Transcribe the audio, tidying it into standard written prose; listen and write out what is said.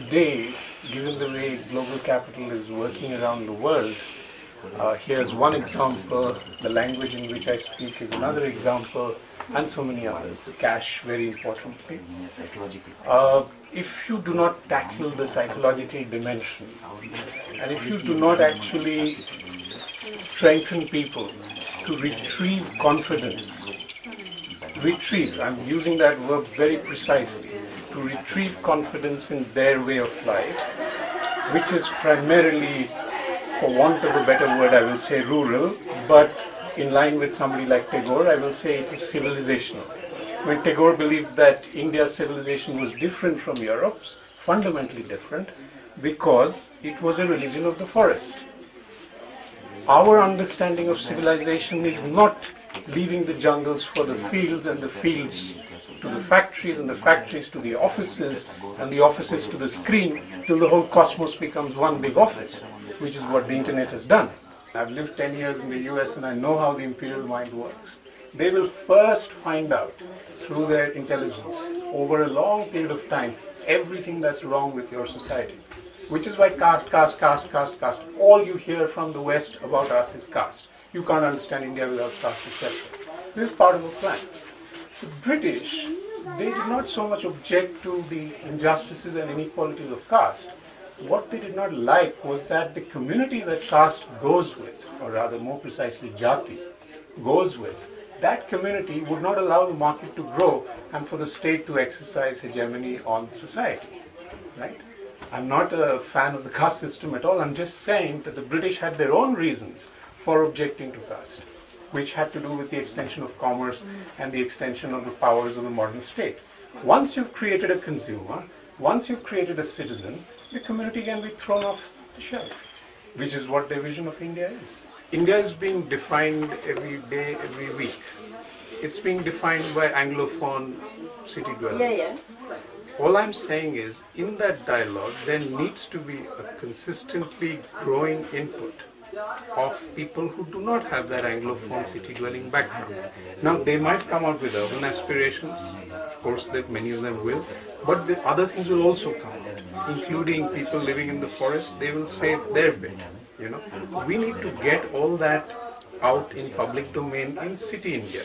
today, given the way global capital is working around the world, here's one example, the language in which I speak is another example, and so many others. Cash, very importantly. If you do not tackle the psychological dimension, and if you do not actually strengthen people to retrieve confidence, I'm using that verb very precisely, to retrieve confidence in their way of life, which is primarily, for want of a better word, I will say rural, but in line with somebody like Tagore, I will say it is civilizational. When Tagore believed that India's civilization was different from Europe's, fundamentally different, because it was a religion of the forest. Our understanding of civilization is not leaving the jungles for the fields, and the fields to the factories, and the factories to the offices, and the offices to the screen, till the whole cosmos becomes one big office, which is what the internet has done. I've lived 10 years in the US and I know how the imperial mind works. They will first find out through their intelligence over a long period of time everything that's wrong with your society. Which is why caste. All you hear from the West about us is caste. You can't understand India without caste, etc. This is part of a plan. The British, they did not so much object to the injustices and inequalities of caste. What they did not like was that the community that caste goes with, or rather more precisely jati, goes with, that community would not allow the market to grow and for the state to exercise hegemony on society. Right? I'm not a fan of the caste system at all. I'm just saying that the British had their own reasons for objecting to caste, which had to do with the extension of commerce and the extension of the powers of the modern state. Once you've created a consumer, once you've created a citizen, the community can be thrown off the shelf, which is what their vision of India is. India is being defined every day, every week. It's being defined by Anglophone city dwellers. All I'm saying is, in that dialogue, there needs to be a consistently growing input of people who do not have that Anglophone city-dwelling background. Now, they might come out with urban aspirations, of course, that many of them will, but the other things will also come out, including people living in the forest. They will say their bit. You know, we need to get all that out in public domain in city India.